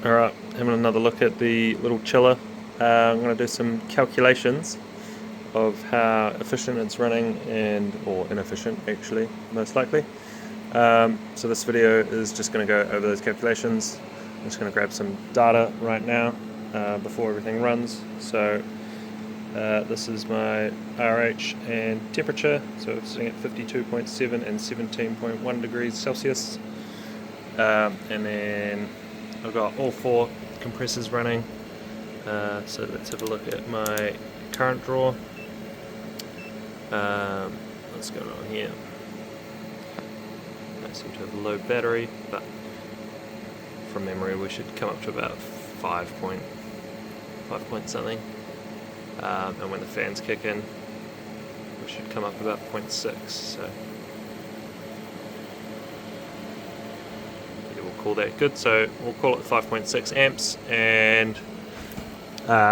Alright, having another look at the little chiller. I'm going to do some calculations of how efficient it's running or inefficient actually, most likely. So this video is just going to go over those calculations. I'm just going to grab some data right now before everything runs. So this is my RH and temperature, so it's sitting at 52.7 and 17.1 degrees Celsius. And then I've got all four compressors running, so let's have a look at my current draw. What's going on here? I seem to have a low battery, but from memory we should come up to about 5 point something, and when the fans kick in we should come up about 0.6, so call that good. So we'll call it 5.6 amps, and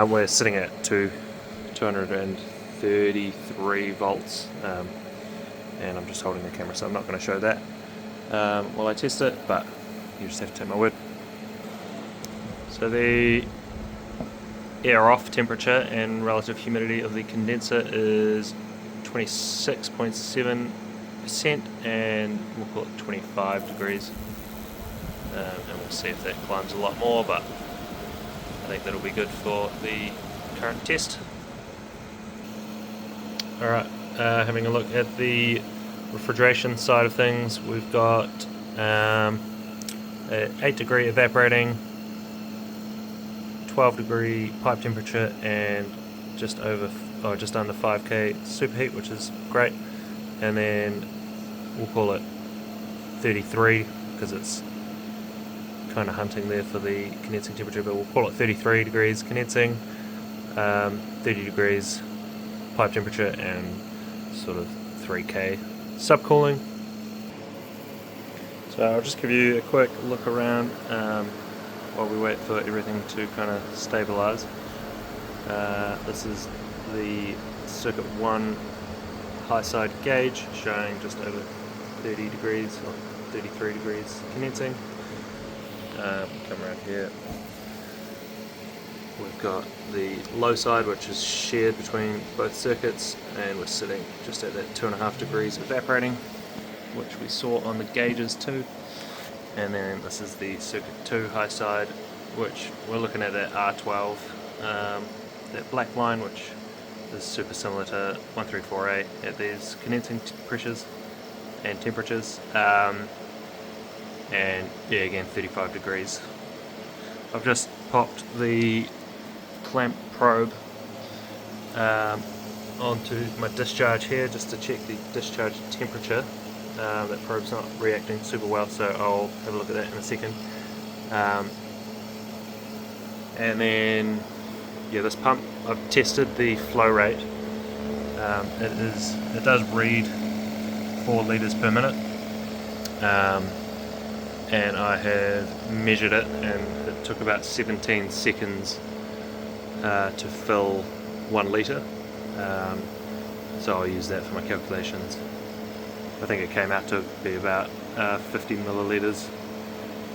we're sitting at 233 volts, and I'm just holding the camera, so I'm not going to show that while I test it, but you just have to take my word. So the air off temperature and relative humidity of the condenser is 26.7%, and we'll call it 25 degrees. And we'll see if that climbs a lot more, but I think that'll be good for the current test. Alright, having a look at the refrigeration side of things, we've got 8 degree evaporating, 12 degree pipe temperature, and just under 5k superheat, which is great. And then we'll call it 33 because it's kind of hunting there for the condensing temperature, but we'll call it 33 degrees condensing, 30 degrees pipe temperature, and sort of 3k subcooling. So I'll just give you a quick look around while we wait for everything to kind of stabilize. This is the circuit 1 high side gauge showing just over 30 degrees or 33 degrees condensing. Come around here, we've got the low side, which is shared between both circuits, and we're sitting just at that 2.5 degrees evaporating, which we saw on the gauges too. And then this is the circuit 2 high side, which we're looking at that R12, that black line, which is super similar to 1348 at these condensing pressures and temperatures. And yeah, again 35 degrees. I've just popped the clamp probe onto my discharge here just to check the discharge temperature. That probe's not reacting super well, so I'll have a look at that in a second. And then yeah, this pump, I've tested the flow rate. It does read 4 litres per minute. And I have measured it, and it took about 17 seconds to fill 1 litre, so I'll use that for my calculations. I think it came out to be about 50 millilitres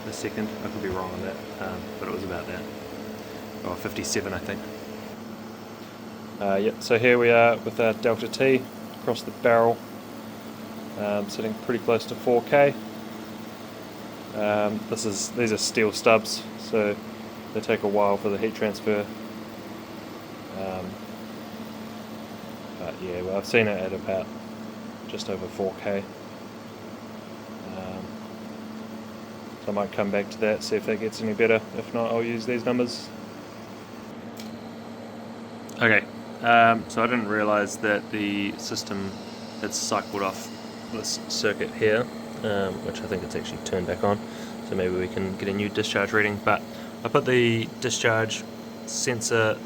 a second. I could be wrong on that, but it was about that, or 57 I think. Yep, so here we are with our delta T across the barrel, sitting pretty close to 4K. These are steel stubs, so they take a while for the heat transfer. But yeah, well, I've seen it at about just over 4K. So I might come back to that, see if that gets any better. If not, I'll use these numbers. Okay, so I didn't realise that the system had cycled off this circuit here. Which I think it's actually turned back on, so maybe we can get a new discharge reading. But I put the discharge sensor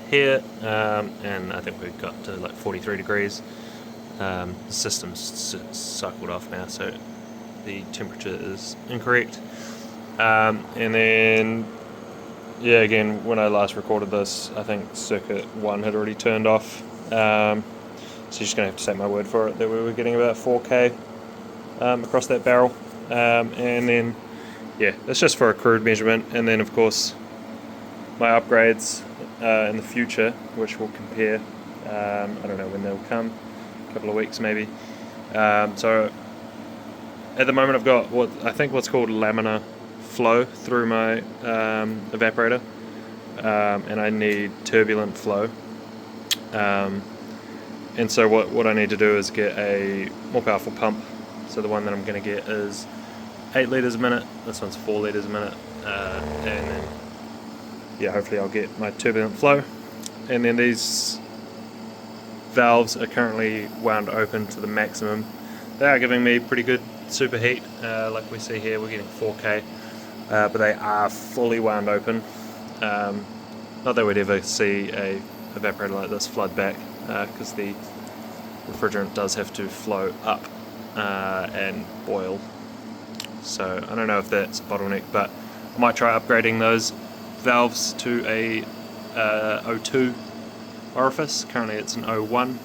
here, and I think we've got to like 43 degrees. The system's cycled off now, so the temperature is incorrect. And then yeah, again, when I last recorded this, I think circuit 1 had already turned off, so you're just going to have to take my word for it that we were getting about 4K across that barrel. And then yeah, that's just for a crude measurement. And then of course my upgrades in the future, which we'll compare. I don't know when they'll come, a couple of weeks maybe. So at the moment I've got what's called laminar flow through my evaporator, and I need turbulent flow. And so what I need to do is get a more powerful pump. So the one that I'm going to get is 8 litres a minute. This one's 4 litres a minute, and then yeah, hopefully I'll get my turbulent flow. And then these valves are currently wound open to the maximum. They are giving me pretty good superheat, like we see here. We're getting 4K, but they are fully wound open. Not that we'd ever see a evaporator like this flood back, because the refrigerant does have to flow up and boil. So I don't know if that's a bottleneck, but I might try upgrading those valves to a O2 orifice. Currently it's an O1.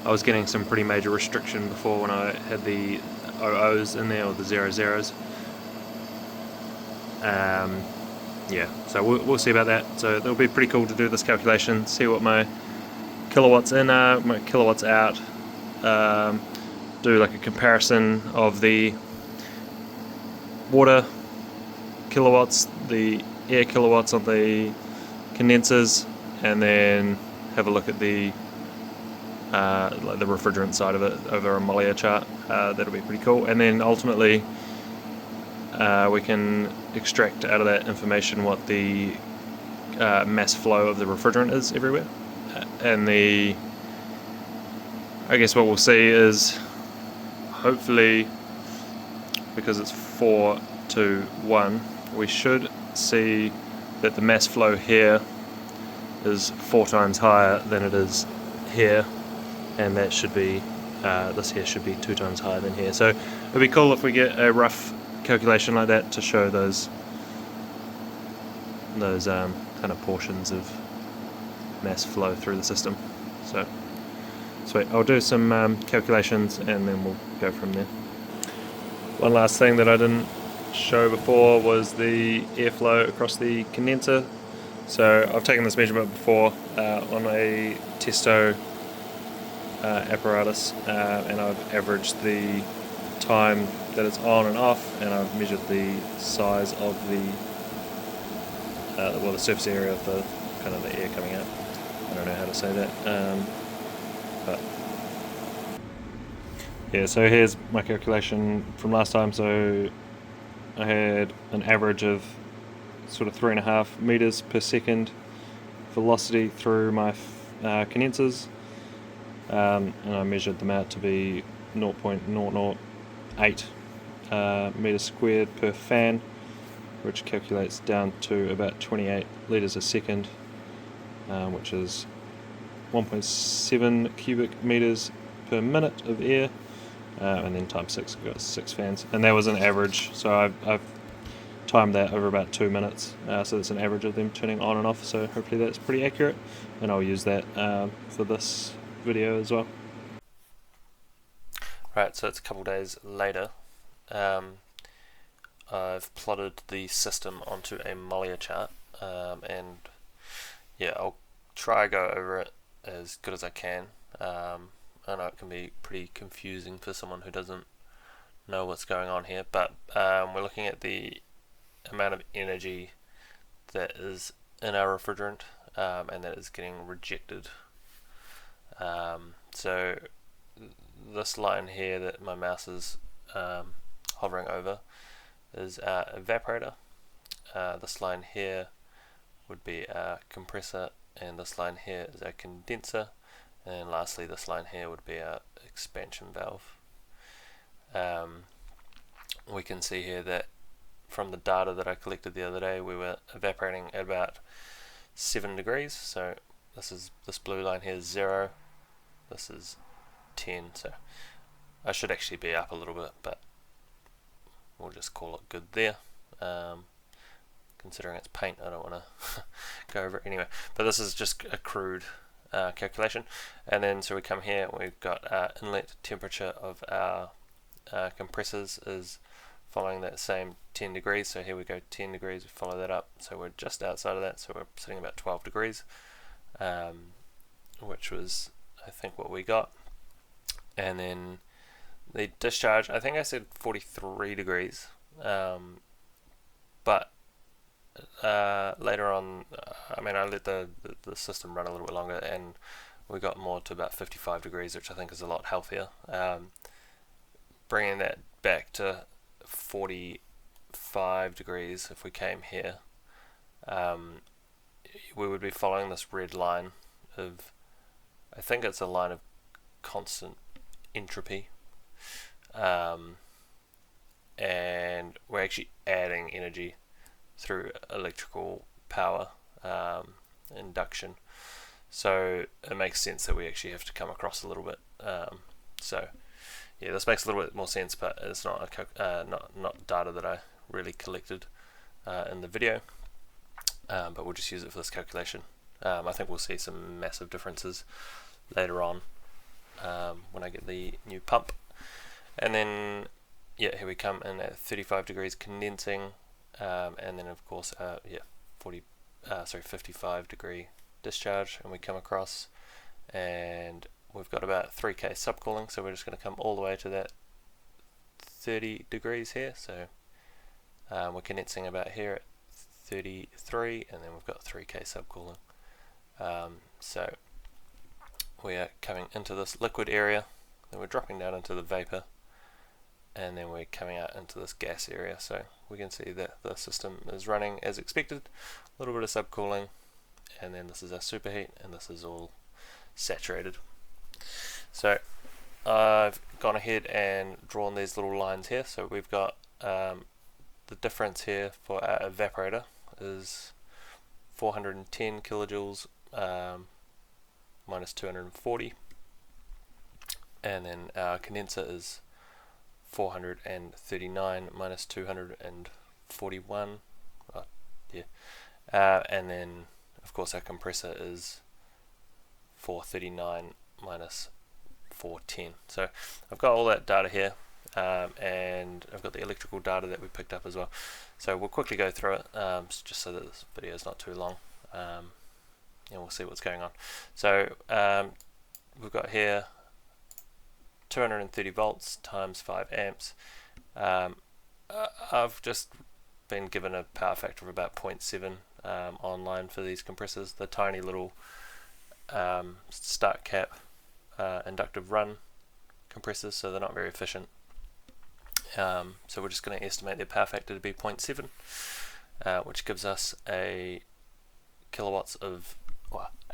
I was getting some pretty major restriction before when I had the OOs in there, or the 00s. Yeah, so we'll see about that. So it'll be pretty cool to do this calculation, see what my kilowatts in are, my kilowatts out, do like a comparison of the water kilowatts, the air kilowatts on the condensers, and then have a look at the like the refrigerant side of it over a Mollier chart. That'll be pretty cool. And then ultimately we can extract out of that information what the mass flow of the refrigerant is everywhere. And I guess what we'll see is, hopefully, because it's 4 to 1, we should see that the mass flow here is 4 times higher than it is here, and that should be this here should be 2 times higher than here. So it'd be cool if we get a rough calculation like that to show those kind of portions of mass flow through the system. So sweet, I'll do some calculations and then we'll go from there. One last thing that I didn't show before was the airflow across the condenser. So I've taken this measurement before on a testo apparatus, and I've averaged the time that it's on and off, and I've measured the size of the the surface area of the kind of the air coming out. I don't know how to say that, but yeah. So here's my calculation from last time. So I had an average of sort of 3.5 meters per second velocity through my condensers, and I measured them out to be 0.008 meters squared per fan, which calculates down to about 28 litres a second, which is 1.7 cubic meters per minute of air, and then times 6, we've got 6 fans, and that was an average. So I've timed that over about 2 minutes, so that's an average of them turning on and off. So hopefully that's pretty accurate, and I'll use that for this video as well. Right, so it's a couple days later. I've plotted the system onto a Mollier chart, and yeah, I'll try go over it as good as I can. I know it can be pretty confusing for someone who doesn't know what's going on here, but we're looking at the amount of energy that is in our refrigerant, and that is getting rejected. So this line here that my mouse is hovering over is our evaporator. This line here would be our compressor, and this line here is our condenser, and lastly this line here would be our expansion valve. We can see here that from the data that I collected the other day, we were evaporating at about 7 degrees. So this blue line here is 0, this is 10, so I should actually be up a little bit, but we'll just call it good there. Considering it's paint, I don't want to go over it anyway, but this is just a crude calculation. And then so we come here and we've got our inlet temperature of our compressors is following that same 10 degrees. So here we go, 10 degrees, we follow that up, so we're just outside of that, so we're sitting about 12 degrees, which was I think what we got. And then the discharge, I think I said 43 degrees, but later on, I mean, I let the system run a little bit longer, and we got more to about 55 degrees, which I think is a lot healthier. Bringing that back to 45 degrees, if we came here, we would be following this red line of, I think it's a line of constant entropy, and we're actually adding energy through electrical power induction, so it makes sense that we actually have to come across a little bit. So yeah, this makes a little bit more sense, but it's not not data that I really collected in the video, but we'll just use it for this calculation. I think we'll see some massive differences later on when I get the new pump. And then yeah, here we come in at 35 degrees condensing, and then of course 55 degree discharge, and we come across and we've got about 3k subcooling, so we're just going to come all the way to that 30 degrees here. So we're condensing about here at 33, and then we've got 3k subcooling. So we are coming into this liquid area, then we're dropping down into the vapor, and then we're coming out into this gas area. So we can see that the system is running as expected, a little bit of subcooling, and then this is our superheat, and this is all saturated. So I've gone ahead and drawn these little lines here. So we've got the difference here for our evaporator is 410 kilojoules minus 240, and then our condenser is 439 minus 241, and then of course our compressor is 439 minus 410. So I've got all that data here, and I've got the electrical data that we picked up as well. So we'll quickly go through it, just so that this video is not too long, and we'll see what's going on. So we've got here 230 volts times 5 amps. I've just been given a power factor of about 0.7 online for these compressors, the tiny little start cap inductive run compressors, so they're not very efficient. So we're just going to estimate their power factor to be 0.7, which gives us a kilowatts of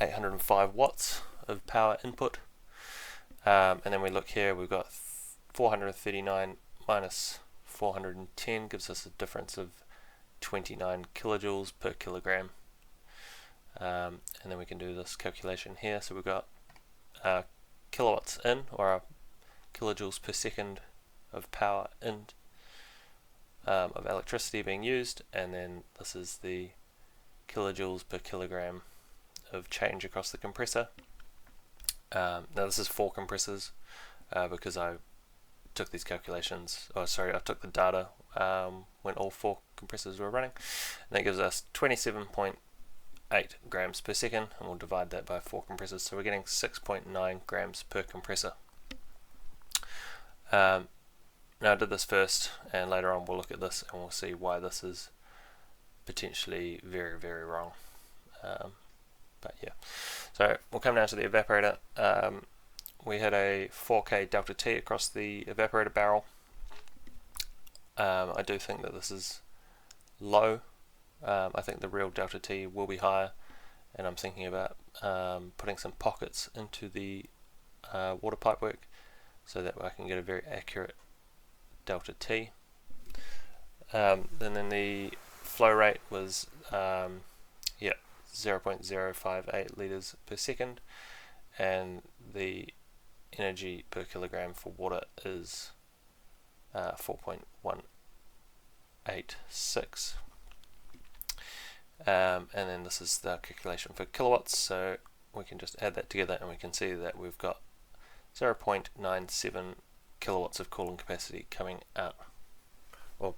805 watts of power input. And then we look here, we've got 439 minus 410 gives us a difference of 29 kilojoules per kilogram. And then we can do this calculation here. So we've got kilowatts in, or our kilojoules per second of power in, of electricity being used, and then this is the kilojoules per kilogram of change across the compressor. Now this is 4 compressors, because I took these calculations, I took the data when all 4 compressors were running, and that gives us 27.8 grams per second, and we'll divide that by 4 compressors, so we're getting 6.9 grams per compressor. Now I did this first, and later on we'll look at this and we'll see why this is potentially very, very wrong. But yeah, so we'll come down to the evaporator. We had a 4K delta T across the evaporator barrel. I do think that this is low. I think the real delta T will be higher, and I'm thinking about putting some pockets into the water pipework so that I can get a very accurate delta T. Then the flow rate was 0.058 liters per second, and the energy per kilogram for water is 4.186. And then this is the calculation for kilowatts, so we can just add that together and we can see that we've got 0.97 kilowatts of cooling capacity coming out, or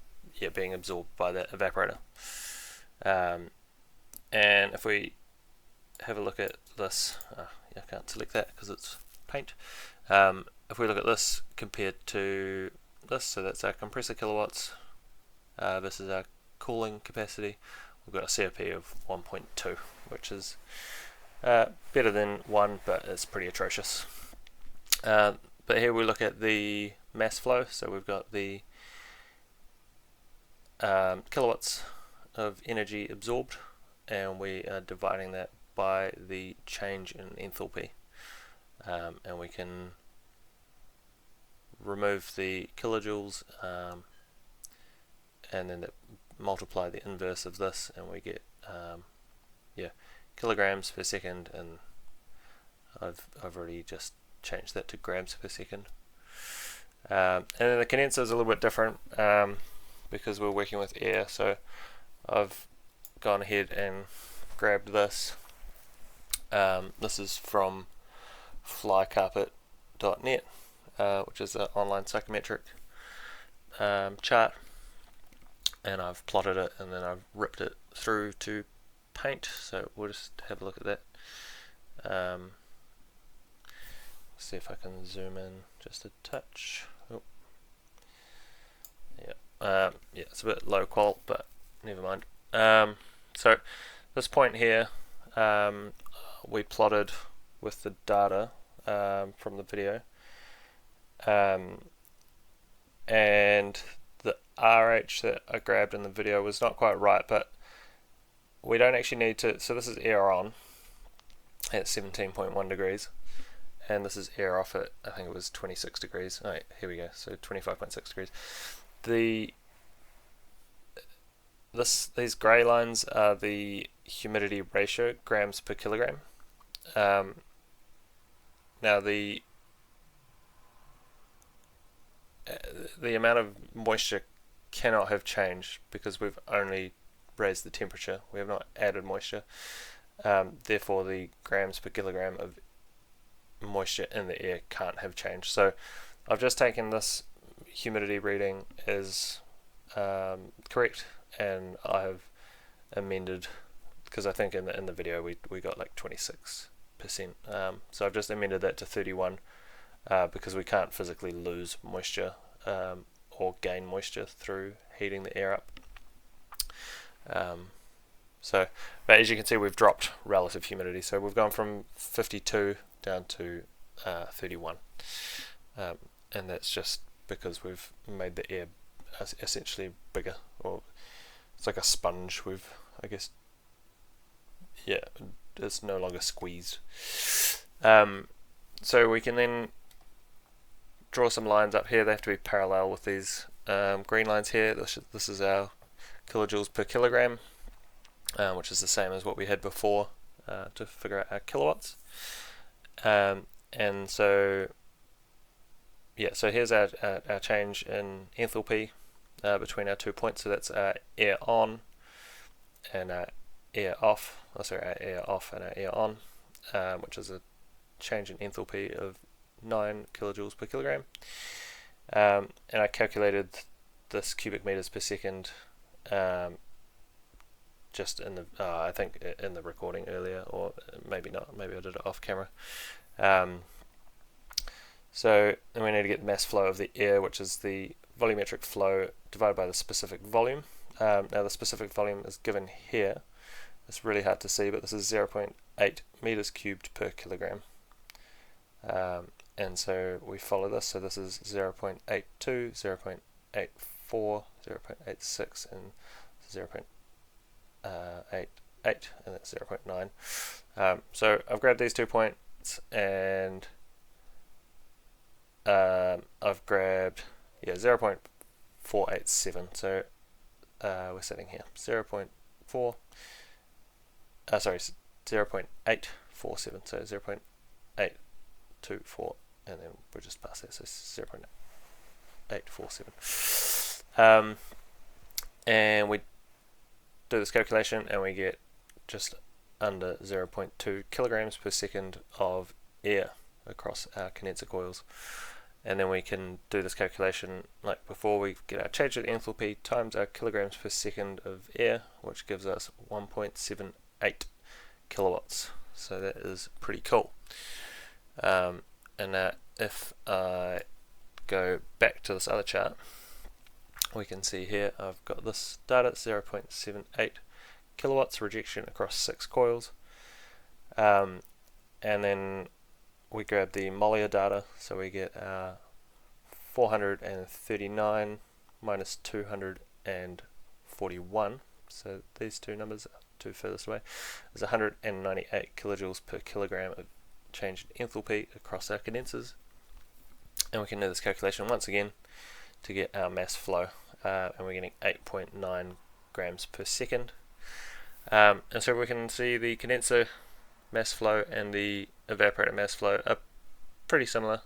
being absorbed by that evaporator. And if we have a look at this, I can't select that because it's paint. If we look at this compared to this, so that's our compressor kilowatts versus our cooling capacity, we've got a COP of 1.2, which is better than 1, but it's pretty atrocious. But here we look at the mass flow, so we've got the kilowatts of energy absorbed, and we are dividing that by the change in enthalpy, and we can remove the kilojoules and then multiply the inverse of this, and we get kilograms per second, and I've already just changed that to grams per second. And then the condenser is a little bit different because we're working with air, so I've gone ahead and grabbed this. This is from flycarpet.net, which is an online psychometric chart, and I've plotted it and then I've ripped it through to paint, so we'll just have a look at that. See if I can zoom in just a touch. Oh. Yeah, it's a bit low qual, but never mind. So this point here, we plotted with the data from the video, and the RH that I grabbed in the video was not quite right, but we don't actually need to. So this is air on at 17.1 degrees, and this is air off at, I think it was 26 degrees. Alright, here we go, so 25.6 degrees. These grey lines are the humidity ratio, grams per kilogram. Now the amount of moisture cannot have changed because we've only raised the temperature. We have not added moisture. Therefore, the grams per kilogram of moisture in the air can't have changed. So I've just taken this humidity reading as correct, and I have amended, because I think in the video we got like 26%. So I've just amended that to 31 because we can't physically lose moisture or gain moisture through heating the air up. But as you can see, we've dropped relative humidity, so we've gone from 52 down to 31, and that's just because we've made the air essentially bigger, or it's like a sponge. It's no longer squeezed. So we can then draw some lines up here. They have to be parallel with these green lines here. This is our kilojoules per kilogram, which is the same as what we had before to figure out our kilowatts. And so here's our change in enthalpy between our 2 points. So that's our air on and our air off. Our air off and our air on, which is a change in enthalpy of 9 kilojoules per kilogram. And I calculated this cubic meters per second just in the I think in the recording earlier, or maybe not, maybe I did it off camera. So then we need to get the mass flow of the air, which is the volumetric flow divided by the specific volume. Now the specific volume is given here. It's really hard to see, but this is 0.8 meters cubed per kilogram. And so we follow this. So this is 0.82, 0.84, 0.86, and 0.88, and that's 0.9. So I've grabbed these 2 points, and I've grabbed 0.487. So we're setting here 0.847. So 0.824, and then we'll just pass that. So 0.847. And we do this calculation, and we get just under 0.2 kilograms per second of air across our condenser coils. and then we can do this calculation like before. We get our change in enthalpy times our kilograms per second of air, which gives us 1.78 kilowatts. So that is pretty cool. And now if I go back to this other chart, we can see here I've got this data, 0.78 kilowatts rejection across 6 coils. And then we grab the Mollier data, so we get 439 minus 241, so these two numbers, two furthest away, is 198 kilojoules per kilogram of change in enthalpy across our condensers. And we can do this calculation once again to get our mass flow, and we're getting 8.9 grams per second. And so we can see the condenser mass flow and the evaporator mass flow are pretty similar.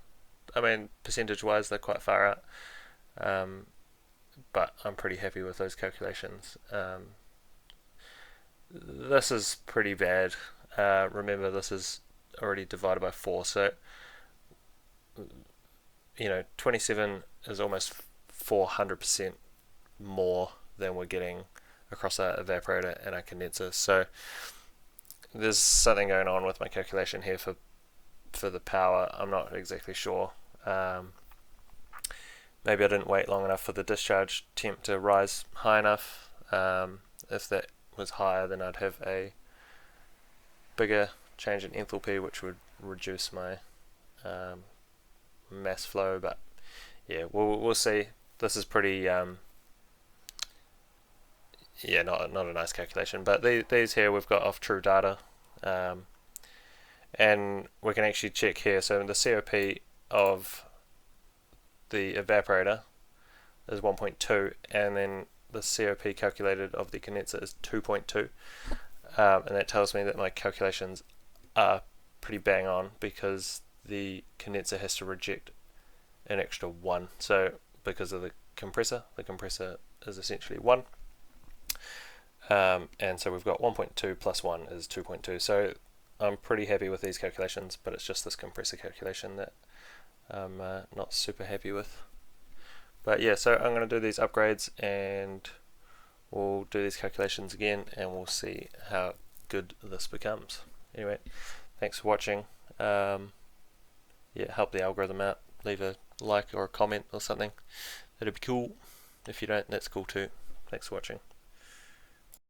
I mean, percentage wise they're quite far out, but I'm pretty happy with those calculations. This is pretty bad. Remember, this is already divided by 4, so 27 is almost 400% more than we're getting across our evaporator and our condenser. So there's something going on with my calculation here for the power. I'm not exactly sure. Maybe I didn't wait long enough for the discharge temp to rise high enough. If that was higher, then I'd have a bigger change in enthalpy, which would reduce my mass flow. But yeah, we'll see. This is pretty not a nice calculation, but these here we've got off true data, and we can actually check here. So the COP of the evaporator is 1.2, and then the COP calculated of the condenser is 2.2, and that tells me that my calculations are pretty bang on, because the condenser has to reject an extra 1. So because of the compressor is essentially 1. And so we've got 1.2 plus 1 is 2.2. So I'm pretty happy with these calculations, but it's just this compressor calculation that I'm not super happy with. But yeah, so I'm going to do these upgrades and we'll do these calculations again and we'll see how good this becomes. Anyway, thanks for watching. Help the algorithm out. Leave a like or a comment or something. That'd be cool. If you don't, that's cool too. Thanks for watching.